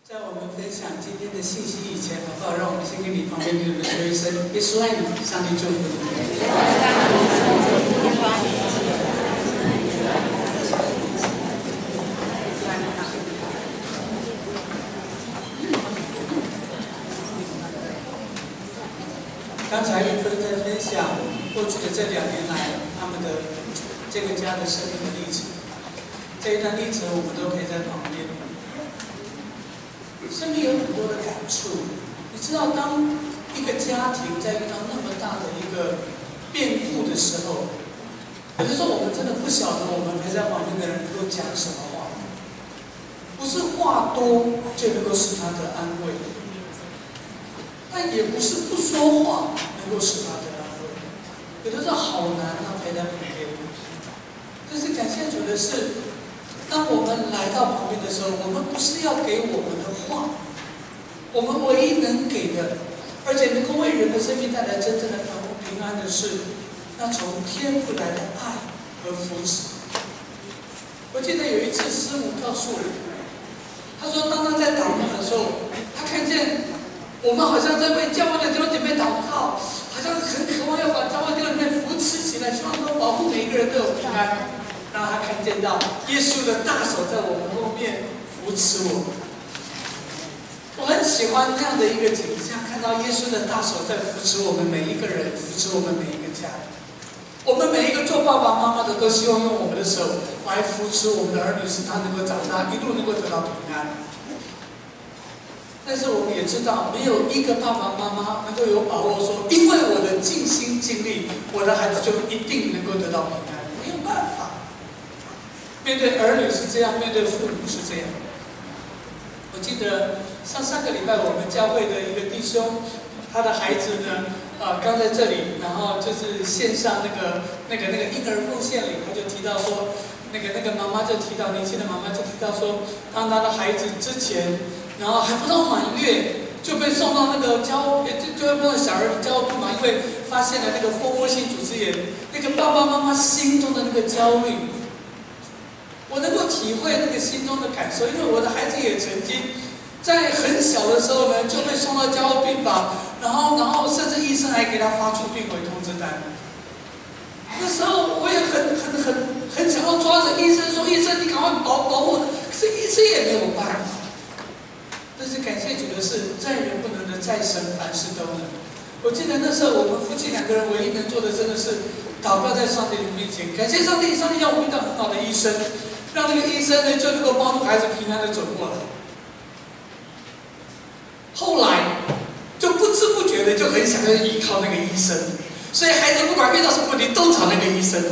在我们分享今天的信息以前，好不好？让我们先跟你旁边的人说一声：耶稣爱你，上帝祝福你。刚才玉芬在分享过去的这2年来他们的这个家的生命的历程，这一段历程我们都可以在旁边。生命有很多的感触，你知道，当一个家庭在遇到那么大的一个变故的时候，有的时候我们真的不晓得我们陪在旁边的人能够讲什么话，不是话多就能够使他得安慰，但也不是不说话能够使他得安慰，有的时候好难啊，陪在旁边。但是感谢主的是，当我们来到旁边的时候，我们不是要给我们的话，我们唯一能给的，而且能够为人的生命带来真正的平安的是，那从天父来的爱和扶持。我记得有一次师母告诉我，他说当他在祷告的时候，他看见我们好像在为教会的弟兄姐妹祷告，好像很渴望要把教会弟兄姐妹扶持起来，希望能够保护每一个人都有平安。让他看见到耶稣的大手在我们后面扶持我们。我很喜欢那样的一个景象，看到耶稣的大手在扶持我们每一个人，扶持我们每一个家。我们每一个做爸爸妈妈的都希望用我们的手来扶持我们的儿女，使他能够长大，一路能够得到平安。但是我们也知道，没有一个爸爸妈妈能够有把握说，因为我的尽心尽力，我的孩子就一定能够得到平安，没有办法。面对儿女是这样，面对父母是这样。我记得上个礼拜我们教会的一个弟兄，他的孩子呢，刚在这里，然后就是线上那个婴儿奉献礼，他就提到说，那个妈妈就提到，年轻的妈妈就提到说，当他的孩子之前，然后还不到满月就被送到那个就那个小儿交部嘛，因为发现了那个蜂窝性组织炎，那个爸爸妈妈心中的那个焦虑。我能够体会那个心中的感受，因为我的孩子也曾经在很小的时候呢就被送到加护病房，然后甚至医生还给他发出病危通知单。那时候我也很想要抓着医生说：“医生，你赶快保我！”可是医生也没有办法。但是感谢主的是，在人不能的，在神凡事都能。我记得那时候我们夫妻2个人唯一能做的，真的是祷告在上帝的面前，感谢上帝，上帝让我遇到很好的医生。让那个医生呢就能够帮助孩子平安的走过来。后来就不知不觉的就很想要依靠那个医生，所以孩子不管遇到什么问题都找那个医生。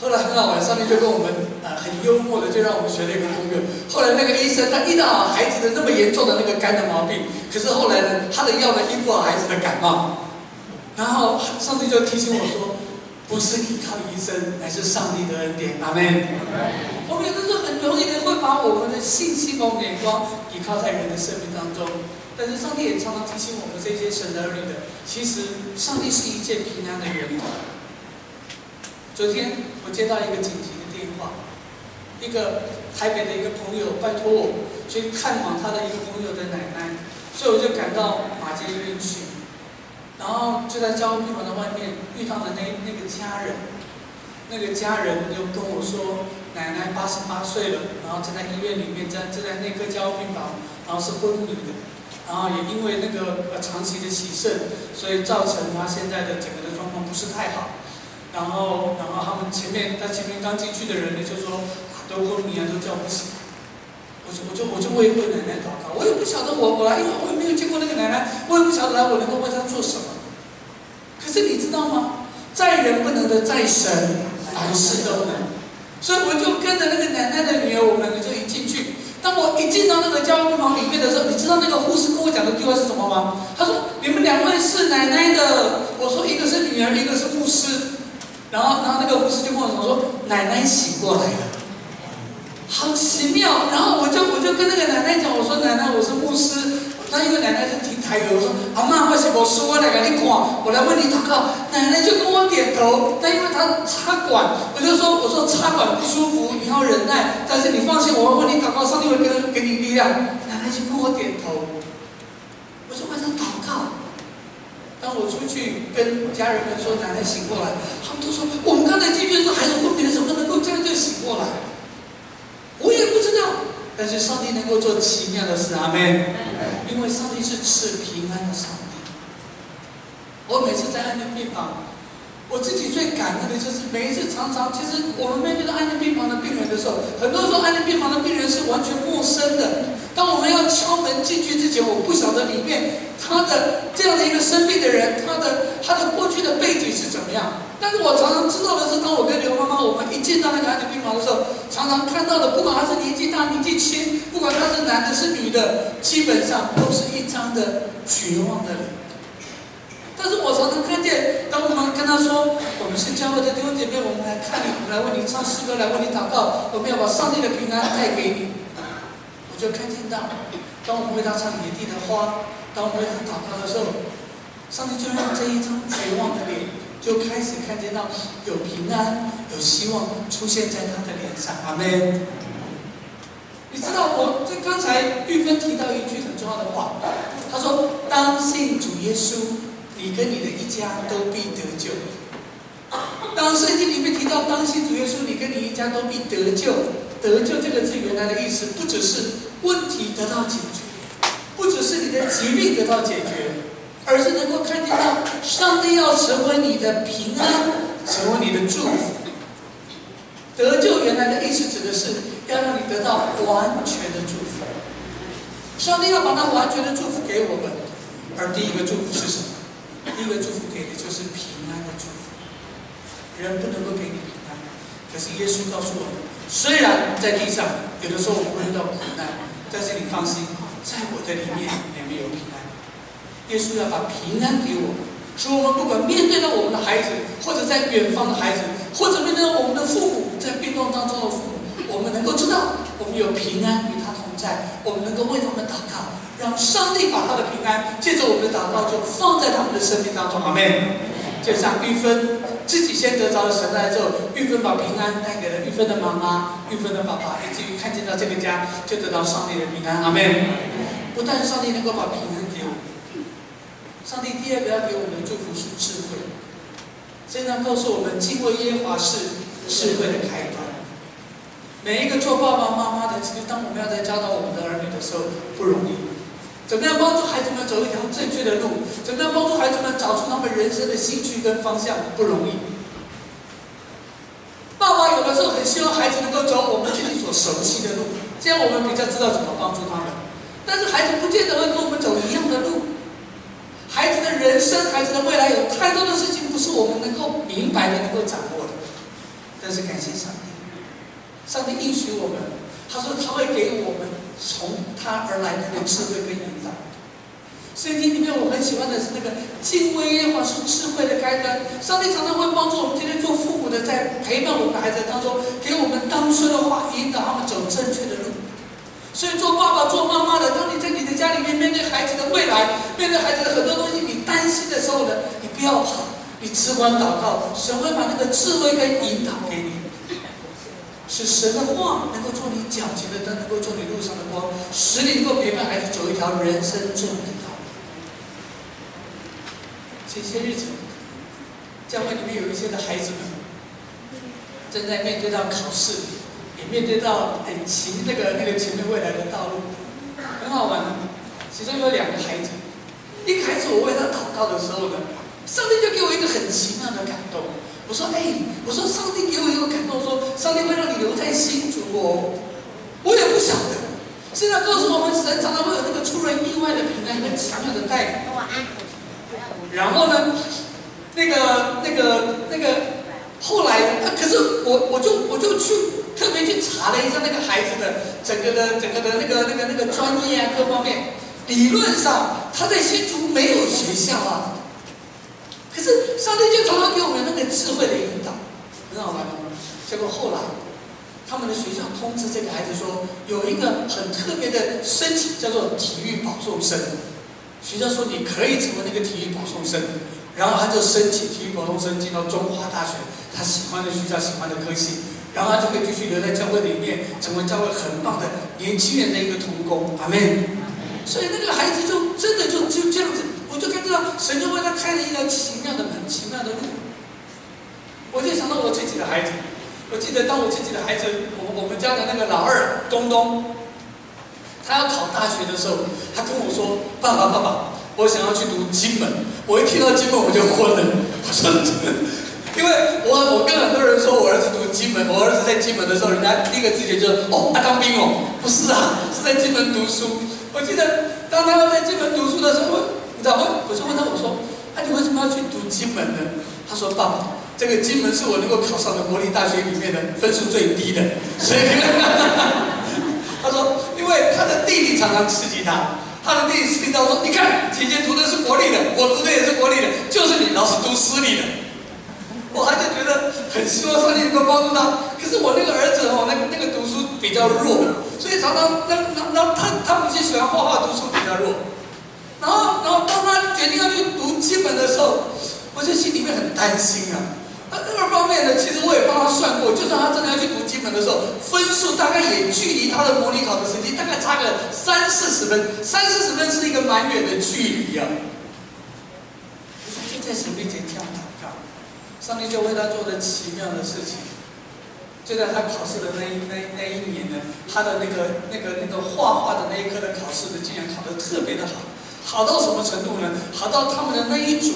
后来很好玩，上帝就跟我们很幽默的就让我们学了一个功课。后来那个医生他医到好孩子的那么严重的那个肝的毛病，可是后来呢他的药呢医不好孩子的感冒。然后上帝就提醒我说，不是依靠医生，乃是上帝的恩典。阿们。我们有的时候很容易的会把我们的信心和眼光依靠在人的生命当中，但是上帝也常常提醒我们这些神的儿女的，其实上帝是一切平安的源头。昨天我接到一个紧急的电话，一个台北的一个朋友拜托我去看望他的一个朋友的奶奶，所以我就赶到马偕医院去。然后就在加护病房的外面遇到了那个家人，那个家人就跟我说，奶奶88岁了，然后正在医院里面，正在内科加护病房，然后是昏迷的，然后也因为那个长期的洗肾，所以造成他现在的整个的状况不是太好。然后他们前面刚进去的人呢就说都昏迷啊，都叫不醒。我就为奶奶祷告，我也不晓得我来，因为我也没有见过那个奶奶，我也不晓得来我能够为她做什么。可是你知道吗？在人不能的，在神凡事都能。所以我就跟着那个奶奶的女儿，我们2个就一进去。当我一进到那个加护病房里面的时候，你知道那个护士跟我讲的句话是什么吗？他说：“你们2位是奶奶的。”我说：“一个是女儿，一个是牧师。”然后那个护士就跟我说：“奶奶醒过来了。”好奇妙，然后我就跟那个奶奶讲，我说奶奶，我是牧师。那因为奶奶是听台语，我说阿嬷，我是牧师，我来给你看，我来为你祷告。奶奶就跟我点头，但因为她插管，我说插管不舒服，你要忍耐，但是你放心，我会为你祷告，上帝会给你力量。奶奶奶就跟我点头。我就晚上祷告。当我出去跟家人们说奶奶醒过来，他们都说我们刚才进去的时候孩子昏迷的时候，能够这样就醒过来。我也不知道，但是上帝能够做奇妙的事，阿们。因为上帝是赐平安的上帝。我每次在安宁病房，我自己最感恩的就是每一次常常，其实我们面对到安宁病房的病人的时候，很多时候安宁病房的病人是完全陌生的。当我们要敲门进去之前，我不晓得里面他的这样的一个生病的人，他的过去的背景是怎么样。但是我常常知道的是，当我跟刘妈妈我们一进到那个安宁病房的时候，常常看到的，不管他是年纪大年纪轻，不管他是男的是女的，基本上都是一张的绝望的脸。但是我常常看见，当我们跟他说，我们是教会的弟兄姐妹，我们来看你，我们来为你唱诗歌，来为你祷告，我们要把上帝的平安带给你。我就看见到，当我们为他唱野地的花，当我们为他祷告的时候，上帝就让这一张绝望的脸，就开始看见到有平安、有希望出现在他的脸上。阿们。你知道，我这刚才玉芬提到一句很重要的话，他说：“当信主耶稣，你跟你的一家都必得救。”当圣经里面提到当信主耶稣，你跟你一家都必得救。得救这个字原来的意思，不只是问题得到解决，不只是你的疾病得到解决，而是能够看见到上帝要成为你的平安，成为你的祝福。得救原来的意思指的是要让你得到完全的祝福。上帝要把那完全的祝福给我们，而第一个祝福是什么？第一个祝福给的就是平安的祝福。人不能够给你平安，可是耶稣告诉我们，虽然在地上有的时候我们会遇到苦难，但是你放心，在我的里面有平安。耶稣要把平安给我们，使我们不管面对到我们的孩子，或者在远方的孩子，或者面对到我们的父母，在病痛当中的父母，我们能够知道我们有平安与他同在，我们能够为他们祷告，让上帝把他的平安借着我们的祷告就放在他们的生命当中。阿们。就像玉芬自己先得着了神爱之后，玉芬把平安带给了玉芬的妈妈、玉芬的爸爸，以至于看见到这个家就得到上帝的平安。阿们。不但上帝能够把平安给我们，上帝第二个要给我们的祝福是智慧。圣经告诉我们，敬畏耶和华是智慧的开端。每一个做爸爸妈妈的，其实当我们要在教导我们的儿女的时候，不容易。怎么样帮助孩子们走一条正确的路？怎么样帮助孩子们找出他们人生的兴趣跟方向？不容易。爸爸有的时候很希望孩子能够走我们自己所熟悉的路，这样我们比较知道怎么帮助他们。但是孩子不见得会跟我们走一样的路。孩子的人生、孩子的未来有太多的事情不是我们能够明白的、能够掌握的。但是感谢上帝，上帝应许我们，他说他会给我们从他而来的那个智慧跟引导。圣经里面我很喜欢的是那个敬畏耶和华是智慧的开端。上帝常常会帮助我们今天做父母的，在陪伴我们的孩子当中，给我们当说的话，引导他们走正确的路。所以做爸爸做妈妈的，当你在你的家里面面对孩子的未来，面对孩子的很多东西你担心的时候呢，你不要怕，你只管祷告，神会把那个智慧跟引导给你。使神的话能够做你脚前的灯，能够做你路上的光，使你能够陪伴孩子走一条人生最美的道路。这些日子，教会里面有一些的孩子们正在面对到考试，也面对到那个前面未来的道路，很好玩。其中有2个孩子，一个孩子我为他祷告的时候呢，上帝就给我一个很奇妙的感动。我说上帝给我一个感动，说上帝会让你留在新竹哦。我也不晓得，现在告诉我们，神常常会有那个出人意外的平安跟奇妙的带领。然后呢，后来可是我就去特别去查了一下那个孩子的整个的那个专业啊各方面，理论上他在新竹没有学校啊。可是上帝就常常给我们那个智慧的引导，很好玩哦。结果后来，他们的学校通知这个孩子说，有一个很特别的申请，叫做体育保送生。学校说你可以成为那个体育保送生，然后他就申请体育保送生进到中华大学，他喜欢的学校、喜欢的科系。然后他就可以继续留在教会里面，成为教会很棒的年轻人的一个同工。阿们。所以那个孩子就真的就这样子，我就看到神就为他开了一条奇妙的门，奇妙的路。我就想到我自己的孩子，我记得当我自己的孩子，我们家的那个老二东东，他要考大学的时候，他跟我说：“爸爸，我想要去读金门。”我一听到金门我就昏了，我说：“因为我跟很多人说我儿子读金门，我儿子在金门的时候，人家第一个直觉就是他当兵哦，不是啊，是在金门读书。”我记得当他在金门读书的时候，你知道我就问他，我说：“你为什么要去读金门呢？”他说：“爸爸，这个金门是我能够考上的国立大学里面的分数最低的，所以他说，因为他的弟弟常常刺激他，他的弟弟刺激到说，你看姐姐读的是国立的，我读的也是国立的，就是你老是读私立的。”我还就觉得很希望上帝能够帮助他，可是我那个儿子那个读书比较弱，所以常常他不是喜欢画画，读书比较弱。然后当他决定要去读金门的时候，我就心里面很担心啊。二方面呢，其实我也帮他算过，就算他真的要去读金门的时候，分数大概也距离他的模拟考的成绩大概差个30-40分，30-40分是一个蛮远的距离啊。就在神面前这样祷告，上帝就为他做了奇妙的事情。就在他考试的那一年呢，他的那个画画的那一科的考试呢，竟然考得特别的好。好到什么程度呢？好到他们的那一组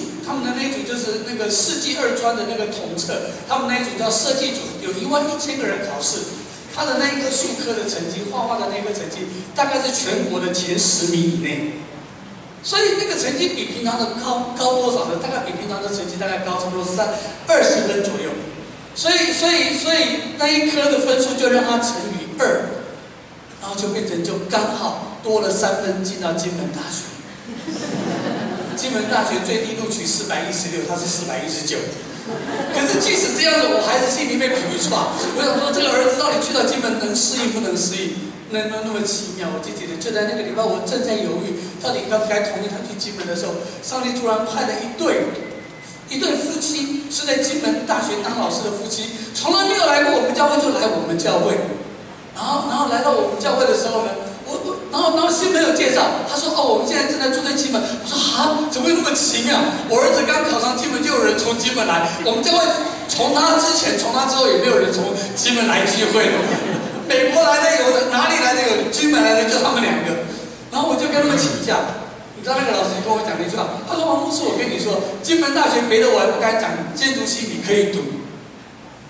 就是那个世纪2专的那个统测，他们那一组叫设计组，有11000个人考试，他的那一个术科的成绩，画画的那个成绩，大概是全国的前10名以内。所以那个成绩比平常的高多少呢？大概比平常的成绩大概高差不多20分左右。所以那一科的分数就让他乘以2，然后就变成就刚好多了3分进到金门大学。金门大学最低录取416，他是419。可是即使这样子，我孩子心里面皮抓。我想说，这个儿子到底去到金门能适应不能适应？那么奇妙。我记得就在那个礼拜，我正在犹豫，到底该不该同意他去金门的时候，上帝突然派了一对夫妻，是在金门大学当老师的夫妻，从来没有来过我们教会，就来我们教会。然后来到我们教会的时候呢，然后新朋友介绍，他说：“我们现在正在住在金门。”我说：“怎么会那么奇妙？我儿子刚考上金门，就有人从金门来。我们教会从他之前，从他之后也没有人从金门来聚会的。美国来的有的，哪里来的有，金门来的就他们2个。然后我就跟他们请假。你知道那个老师跟我讲了一句话，他说：“王牧师，我跟你说，金门大学别的我还不敢讲，建筑系你可以读。”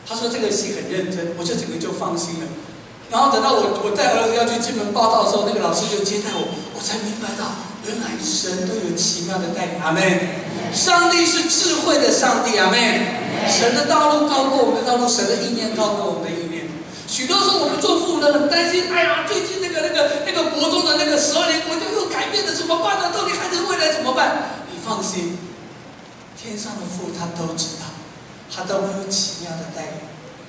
他说这个系很认真，我就整个就放心了。然后等到我带儿子要去金门报道的时候，那个老师就接待我，我才明白到原来神都有奇妙的带领。阿们。上帝是智慧的上帝。阿们。神的道路高过我们的道路，神的意念高过我们的意念。许多时候我们做父母的很担心，最近那个国中的那个12年国教又改变了，怎么办呢？到底孩子未来怎么办？你放心，天上的父他都知道，他都会有奇妙的带领。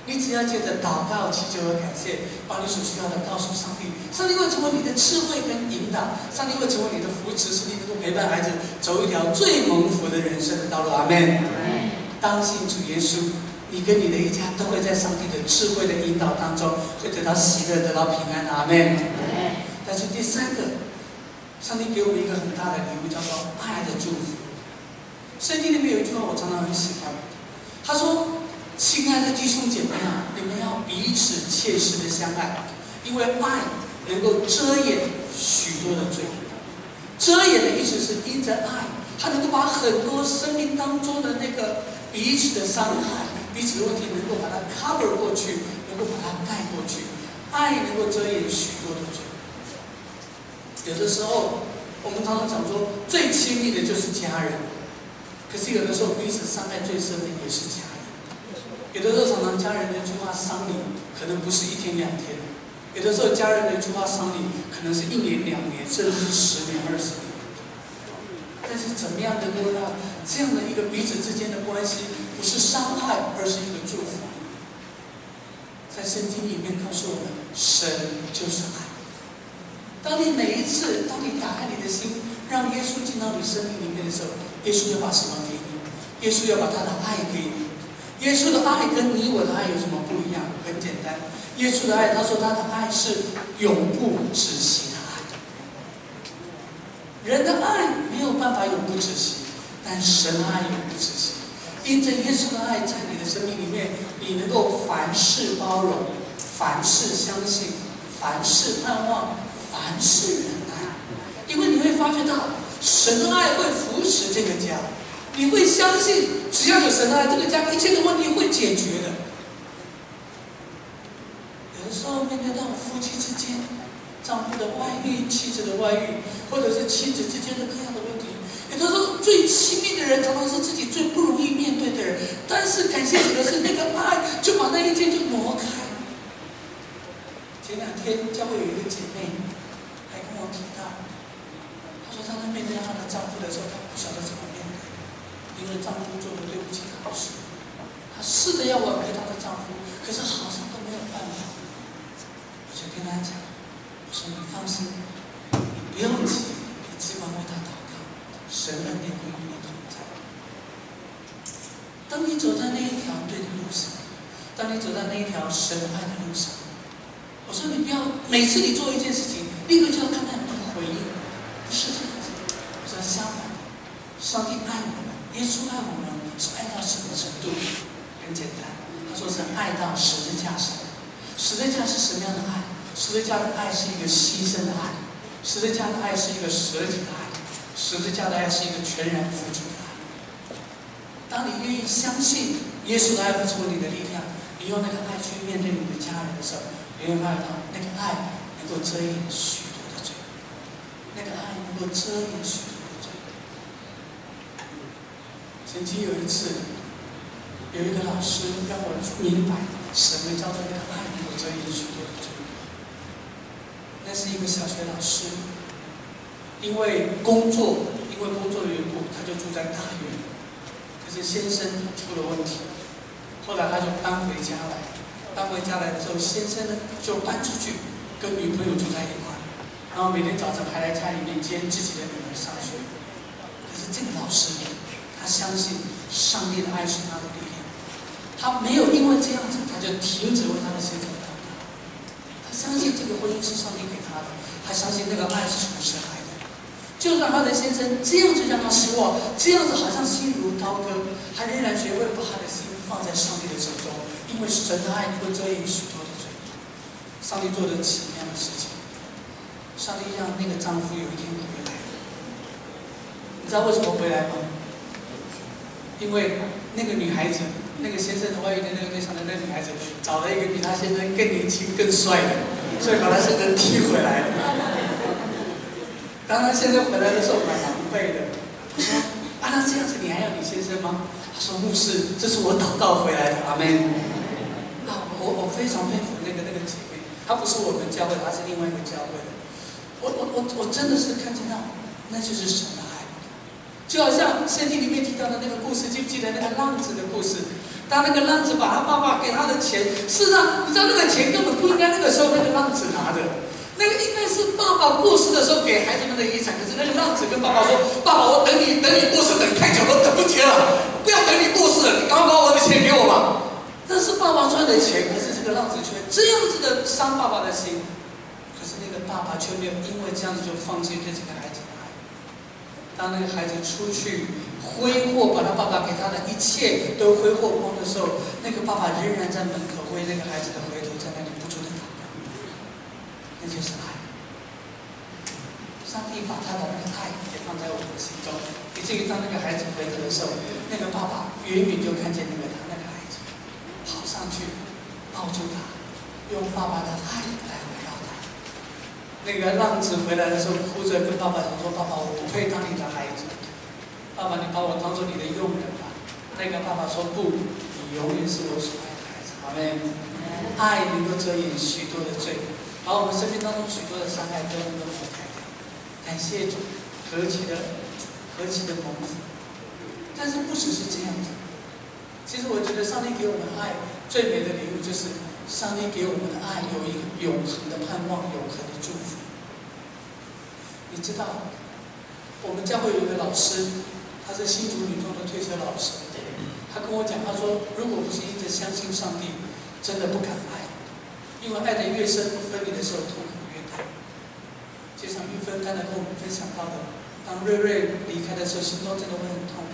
你只要借着祷告、祈求和感谢，把你所需要的告诉上帝，上帝会成为你的智慧跟引导，上帝会成为你的扶持，使你能够陪伴孩子走一条最蒙福的人生的道路。阿们。当信主耶稣，你跟你的一家都会在上帝的智慧的引导当中，会得到喜乐，得到平安。阿们。但是第3个，上帝给我们一个很大的礼物，叫做爱的祝福。圣经里面有一句话我常常很喜欢，他说：“亲爱的弟兄姐妹啊，你们要彼此切实的相爱，因为爱能够遮掩许多的罪。遮掩的意思是因着爱，它能够把很多生命当中的那个彼此的伤害、彼此的问题，能够把它 cover 过去，能够把它盖过去。爱能够遮掩许多的罪。有的时候，我们常常讲说，最亲密的就是家人，可是有的时候彼此伤害最深的也是家人。有的时候常常家人的一句话伤你，可能不是1天2天；有的时候家人的一句话伤你，可能是1年2年，甚至是10年20年。但是怎么样能够让这样的一个彼此之间的关系不是伤害，而是一个祝福？在圣经里面告诉我们，神就是爱。当你每一次，当你打开你的心，让耶稣进到你生命里面的时候，耶稣要把什么给你？耶稣要把他的爱给你。耶稣的爱跟你我的爱有什么不一样？很简单，单。耶稣的爱，他说他的爱是永不止息的爱。人的爱没有办法永不止息，但神的爱永不止息。因着耶稣的爱在你的生命里面，你能够凡事包容，凡事相信，凡事盼望，凡事忍耐。因为你会发觉到神的爱会扶持这个家，你会相信只要有神的爱，这个家一切的问题会解决的。有的时候面对到夫妻之间丈夫的外遇、妻子的外遇，或者是妻子之间的各样的问题，有的时候最亲密的人常常是自己最不容易面对的人，但是感谢主的是，那个爱就把那一切就挪开。前2天教会有一个姐妹还跟我提到，她说她在面对她的丈夫的时候，她不晓得怎么面对，因为丈夫做了对不起她的事，她试着要挽回她的丈夫，可是好像都没有办法。我就跟她讲，我说你放心，你不用急，你只管为她祷告，神恩典会与你同在。当你走在那一条对的路上，当你走在那一条神爱的路上，我说你不要每次你做一件事情，立刻就要看到有没有回应，不是这样子。我说相反的，上帝爱我们，耶稣爱我们，是爱到什么程度？很简单，他说是爱到十字架上。十字架是什么样的爱？十字架的爱是一个牺牲的爱，十字架的爱是一个舍己的爱，十字架的爱是一个全然付出的爱。当你愿意相信耶稣的爱会成为你的力量，你用那个爱去面对你的家人的时候，你会发现到那个爱能够遮掩许多的罪，那个爱能够遮掩许多的罪。曾经有一次，有一个老师让我明白什么叫做那个爱能够遮掩许多的罪。那是一个小学老师，因为工作的缘故，他就住在大院。可是先生出了问题，后来他就搬回家来。搬回家来的时候，先生呢就搬出去，跟女朋友住在一块，然后每天早晨还来家里面接自己的女儿上学。可是这个老师，他相信上帝的爱是他的力量，他没有因为这样子，他就停止为他的先生祷告。他相信这个婚姻是上帝给他的，他相信那个爱是从神来的。就算他的先生这样子让他失望，这样子好像心如刀割，他仍然学会把他的心放在上帝的手中，因为神的爱能够遮掩许多的罪。上帝做的奇妙的事情，上帝让那个丈夫有一天回来。你知道为什么回来吗？因为那个女孩子，那个先生的外遇的那个对象的那个女孩子，找了一个比他先生更年轻、更帅的，所以把他先生踢回来了。当他先生回来的时候，蛮狼狈的。我说：“啊，那这样子你还要你先生吗？”他说：“牧师，这是我祷告回来的。”阿们。我非常佩服那个姐妹，她不是我们教会的，她是另外一个教会的。我真的是看见到，那就是神的爱。就好像圣经里面提到的那个故事，记不记得那个浪子的故事？当那个浪子把他爸爸给他的钱，事实上你知道那个钱根本不应该那个时候那个浪子拿的。那个应该是爸爸过世的时候给孩子们的遗产，可是那个浪子跟爸爸说：“爸爸，我等你过世等太久了，等不及了，不要等你过世了，你赶快把我的钱给我吧。”那是爸爸赚的钱，可是这个浪子却这样子的伤爸爸的心，可是那个爸爸却没有因为这样子就放弃对这个孩子的爱。当那个孩子出去挥霍，把他爸爸给他的一切都挥霍光的时候，那个爸爸仍然在门口为那个孩子的回头在那里不住的祷告。那就是爱。上帝把他的那个爱也放在我们的心中，以至于当那个孩子回头的时候，那个爸爸远远就看见他那个孩子跑上去抱住他，用爸爸的爱来围绕他。那个浪子回来的时候，哭着跟爸爸讲说：“爸爸，我不配当你的孩子，爸爸，你把我当做你的佣人吧。”那个爸爸说：“不，你永远是我所爱的孩子。”阿们。爱能够遮掩许多的罪，把我们生命当中许多的伤害都能够抹开掉。感谢主，何其的蒙福！但是不只是这样子，其实我觉得上帝给我们的爱最美的礼物，就是上帝给我们的爱有一个永恒的盼望，永恒的祝福。你知道，我们教会有一个老师，他是新竹女中的退休老师，他跟我讲，他说如果不是一直相信上帝，真的不敢爱。因为爱得越深，分离的时候痛苦越大。就像玉芬刚才跟我们分享到的，当瑞瑞离开的时候，心中真的会很痛。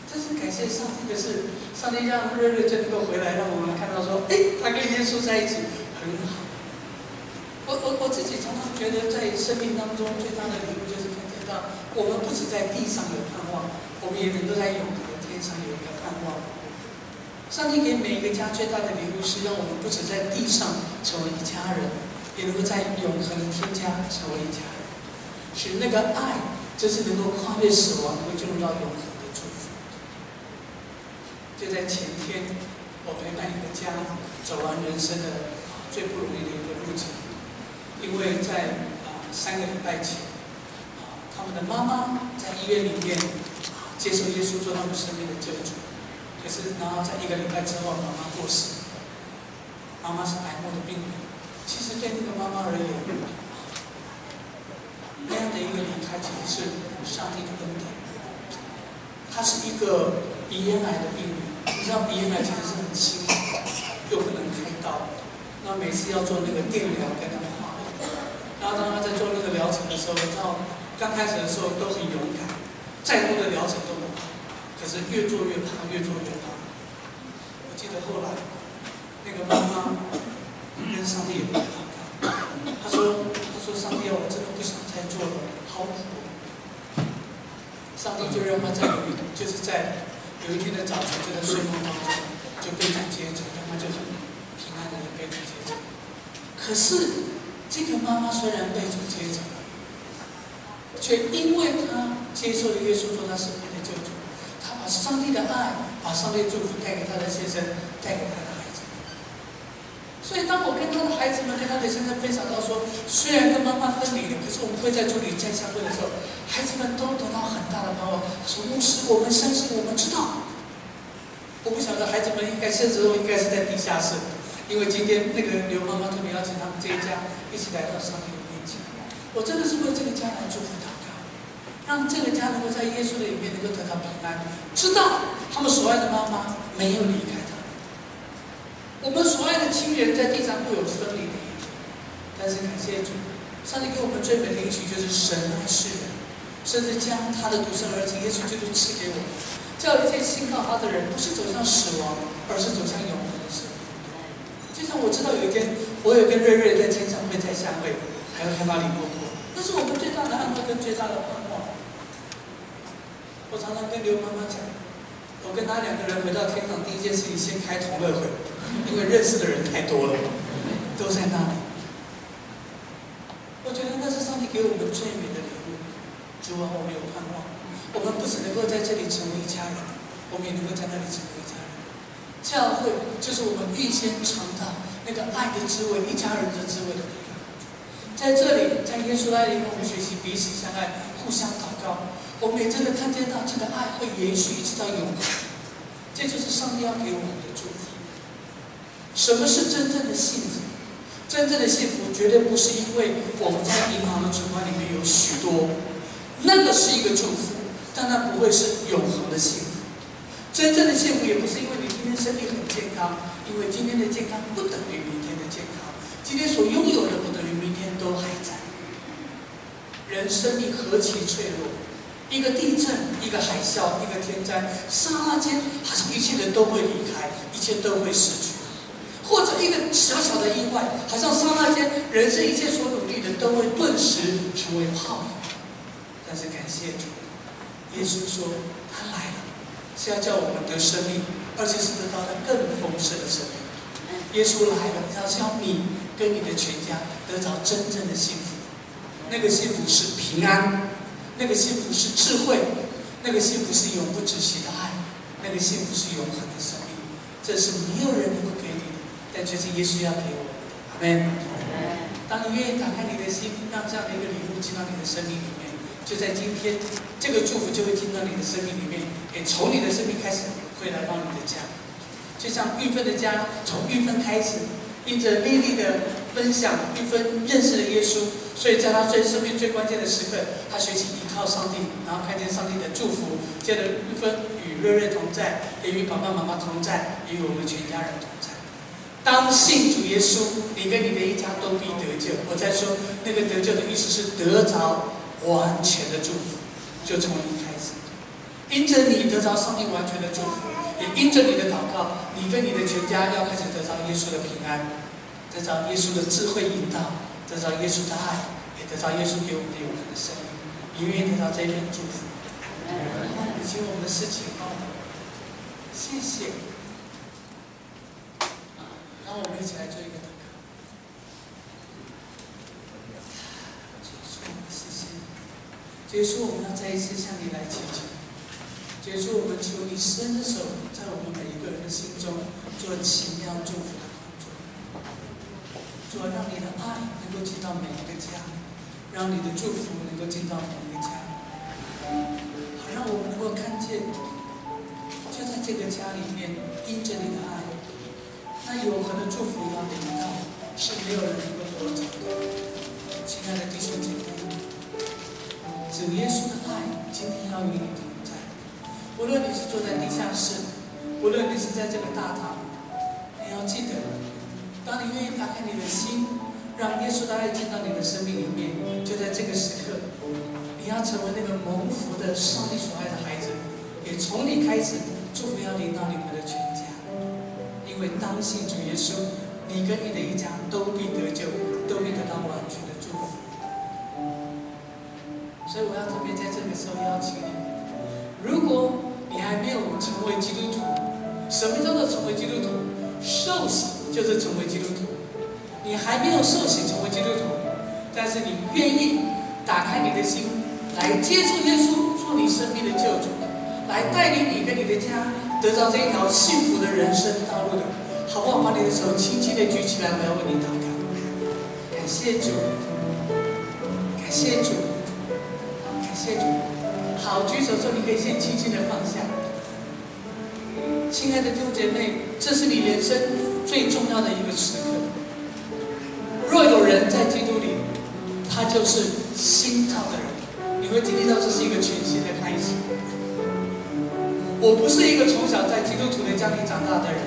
但是感谢上帝的是，上帝让瑞瑞真能够回来，让我们看到说，他跟耶稣在一起很好。我自己常常觉得，在生命当中最大的礼物就是看见到，我们不止在地上有盼望，我们也能够在永恒的天上有一个盼望。上帝给每一个家最大的礼物是让我们不止在地上成为一家人，也能够在永恒的天家成为一家人。使那个爱，就是能够跨越死亡，能够进入到永恒的祝福。就在前天，我陪伴一个家走完人生的最不容易的一个路程。因为在3个礼拜前，他们的妈妈在医院里面接受耶稣做他们生命的救主，可是然后在1个礼拜之后，妈妈过世。妈妈是癌末的病人，其实对那个妈妈而言，那样的一个离开其实是上帝的恩典。她是一个鼻咽癌的病人，你知道鼻咽癌其实是很辛苦，又不能开刀，那每次要做那个电疗跟他们。然后当他在做那个疗程的时候，你知道刚开始的时候都很勇敢，再多的疗程都不怕，可是越做越怕，越做越怕。我记得后来那个妈妈跟上帝有一个祷告，她说上帝啊，我真的不想再做了，好苦。上帝就让她在有一天的早晨，就在睡梦当中就被主接走，让她就很平安的被主接走。可是这个妈妈虽然被主接走了，却因为她接受了耶稣做她生命的救主，她把上帝的爱、把上帝的祝福带给她的先生，带给她的孩子。所以当我跟她的孩子们、跟她的先生分享到说，虽然跟妈妈分离了，可是我们会在主里再相会的时候，孩子们都得到很大的盼望。说牧师，我们相信，我们知道。我不晓得孩子们应该是在地下室。因为今天那个刘妈妈特别邀请他们这一家一起来到上帝的面前，我真的是为这个家来祝福祷告，让这个家能够在耶稣的里面能够得到平安，知道他们所爱的妈妈没有离开他们。我们所爱的亲人在地上会有分离的一天，但是感谢主，上帝给我们最美的应许就是神爱世人，甚至将他的独生儿子耶稣基督赐给我们，叫一切信靠他的人不是走向死亡，而是走向永恒的生命。就像我知道有一天，我有跟瑞瑞在天上会再相会，还有海马里波波，那是我们最大的安慰跟最大的盼望。我常常跟刘妈妈讲，我跟她2个人回到天堂，第一件事情先开同乐会，因为认识的人太多了，都在那里。我觉得那是上帝给我们最美的礼物。主啊，我们有盼望，我们不只能够在这里成为一家人，我们也能够在那里成为一家人。教会就是我们预先尝到那个爱的滋味、一家人的滋味的地方。在这里，在耶稣爱里，我们学习彼此相爱、互相祷告。我们也真的看见到这个爱会延续一直到永恒。这就是上帝要给我们的祝福。什么是真正的幸福？真正的幸福绝对不是因为我们在银行的存款里面有许多，那个是一个祝福，但那不会是永恒的幸福。真正的幸福也不是因为你今天身体很健康，因为今天的健康不等于明天的健康，今天所拥有的不等于明天都还在。人生命何其脆弱，一个地震、一个海啸、一个天灾，刹那间好像一切人都会离开，一切都会失去；或者一个小小的意外，好像刹那间人生一切所努力的都会顿时成为泡影。但是感谢主，耶稣说他来了，是要叫我们得生命，而且是得到了更丰盛的生命。耶稣来了，他是要你跟你的全家得到真正的幸福。那个幸福是平安，那个幸福是智慧，那个幸福是永不止息的爱，那个幸福是永恒的生命。这是没有人能够给你的，但却是耶稣要给我们的。阿们。当你愿意打开你的心，让这样的一个礼物进到你的生命里面，就在今天，这个祝福就会进到你的生命里面，也从你的生命开始会来到你的家。就像玉芬的家，从玉芬开始，因着丽丽的分享，玉芬认识了耶稣，所以在她生命最关键的时刻，她学习依靠上帝，然后看见上帝的祝福。接着玉芬与瑞瑞同在，也与爸爸妈妈同在，也与我们全家人同在。当信主耶稣，你跟你的一家都必得救。我在说那个得救的意思是得着完全的祝福，就从你开始，因着你得着上帝完全的祝福，也因着你的祷告，你跟你的全家要开始得着耶稣的平安，得着耶稣的智慧引导，得着耶稣的爱，也得着耶稣给我们的永恒的生命。你愿意得到这一份祝福？以及我们的事情哦，谢谢。让我们一起来做一个祷告。主耶稣，我们谢谢你。主耶稣，我们要再一次向你来祈求。主耶稣，我们求你伸手在我们每一个人的心中做奇妙祝福的工作。主啊，让你的爱能够进到每一个家，让你的祝福能够进到每一个家，好让我们能够看见，就在这个家里面，因着你的爱。那永恒的祝福要临到，是没有人能够夺走的。亲爱的弟兄姐妹，主耶稣的爱今天要与你同在。无论你是坐在地下室，无论你是在这个大堂，你要记得，当你愿意打开你的心，让耶稣的爱进到你的生命里面，就在这个时刻，你要成为那个蒙福的上帝所爱的孩子，也从你开始，祝福要临到你们的全家。因为当信主耶稣，你跟你的一家都必得救，都必得到完全的祝福。所以我要特别在这个时候邀请你，如果你还没有成为基督徒，什么叫做成为基督徒？受洗就是成为基督徒。你还没有受洗成为基督徒，但是你愿意打开你的心，来接受耶稣做你生命的救主，来带领你跟你的家得到这一条幸福的人生道路的，好不好？把你的手轻轻的举起来，我要为你祷告。感谢主，感谢主，感谢主。好，举手之后你可以先轻轻的放下。亲爱的弟兄姐妹，这是你人生最重要的一个时刻。若有人在基督里，他就是新造的人。你会经历到这是一个全新的开始。我不是一个从小在基督徒的家庭长大的人，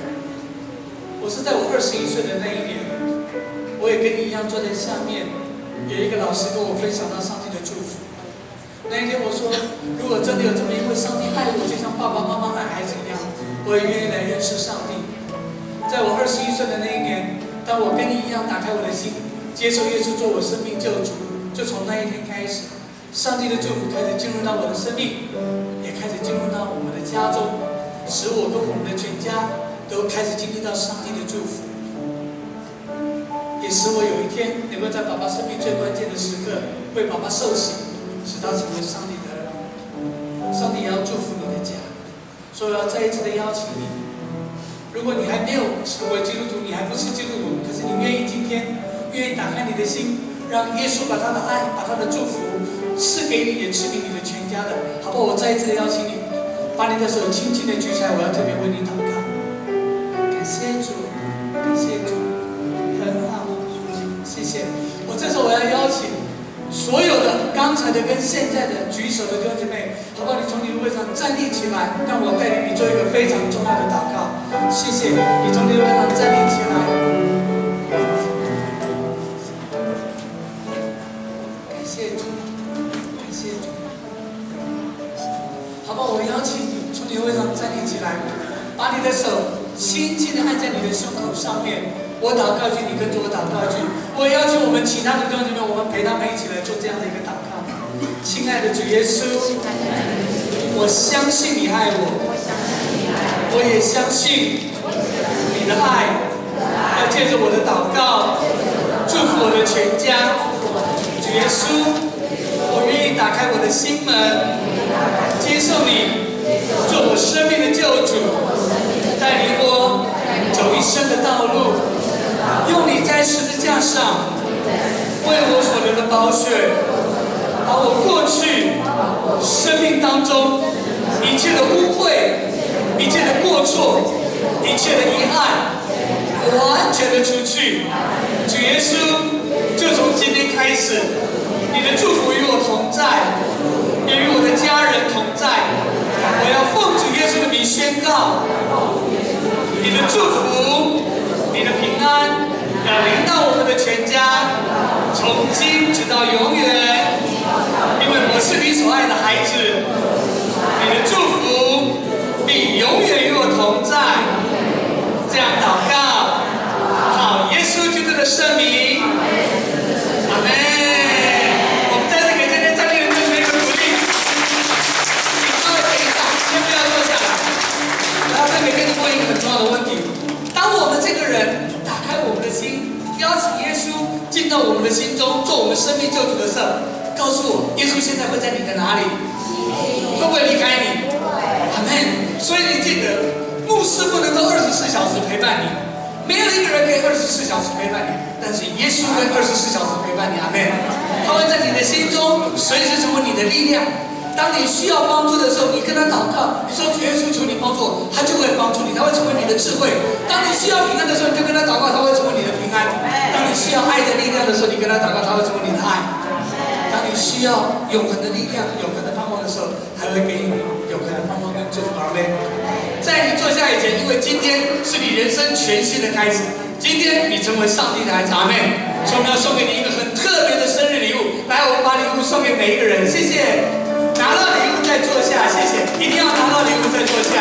我是在我21岁的那一年，我也跟你一样坐在下面，有一个老师跟我分享到上帝的祝福。那一天我说，如果真的有这么一位上帝爱我，就像爸爸妈妈爱孩子一样，我也愿意来认识上帝。在我21岁的那一年，当我跟你一样打开我的心，接受耶稣做我生命救主，就从那一天开始，上帝的祝福开始进入到我的生命，也开始进入到我们的家中，使我跟我们的全家都开始经历到上帝的祝福，也使我有一天能够在爸爸生命最关键的时刻为爸爸受洗，使他成为上帝的儿女。上帝也要祝福你的家，所以我要再一次的邀请你，如果你还没有成为基督徒，你还不是基督徒，可是你愿意今天愿意打开你的心，让耶稣把他的爱，把他的祝福赐给你，也赐给你的全家的，好不好？我再一次的邀请你，把你的手轻轻的举起来，我要特别为你祷告。感谢主，感谢主，很好，谢谢。我这时候我要邀请所有的刚才的跟现在的举手的弟兄姐妹，好不好？你从你的位上站立起来，让我带领你做一个非常重要的祷告。谢谢你从你的位上站立起来。感谢主，感谢主。好不好？我邀请你从你的位上站立起来，把你的手轻轻地按在你的胸口上面。我祷告一句，你跟着我祷告一句。我邀请我们其他的弟兄姐妹，我们陪他们一起来做这样的一个祷告。亲爱的主耶稣，我相信你爱我，我也相信你的爱要借着我的祷告祝福我的全家。主耶稣，我愿意打开我的心门，接受你做我生命的救主，带领我走一生的道路，用你在十字架上为我所流的宝血，把我过去生命当中一切的污秽、一切的过错、一切的遗憾，完全的除去。主耶稣，就从今天开始，你的祝福与我同在，也与我的家人同在。我要奉主耶稣的名宣告，你的祝福你的平安要临到我们的全家，从今直到永远。因为我是你所爱的孩子，你的祝福必永远与我同在。这样祷告，靠耶稣基督的圣名，阿门。我们再次给这些站立人们一个鼓励。稍微等一下，先不要坐下来。然后特别跟你问一个很重要的问题：当我们这个人打开我们的心，邀请耶稣进到我们的心中，做我们生命救主的时候，告诉我，耶稣现在会在你的哪里？会不会离开你？阿门。所以你记得，牧师不能够24小时陪伴你，没有一个人可以24小时陪伴你，但是耶稣会24小时陪伴你。阿门。他会在你的心中随时成为你的力量。当你需要帮助的时候，你跟他祷告，你说主耶稣求你帮助我，他就会帮助你，他会成为你的智慧。当你需要平安的时候，你就跟他祷告，他会成为你的平安。当你需要爱的力量的时候，你跟他祷告，他会成为你的爱。当你需要永恒的力量、永恒的盼望的时候，还会给你永恒的盼望跟祝福。阿们。在你坐下以前，因为今天是你人生全新的开始，今天你成为上帝的孩子。阿们。所以我们要送给你一个很特别的生日礼物。来，我们把礼物送给每一个人，谢谢。拿到礼物再坐下，谢谢。一定要拿到礼物再坐下。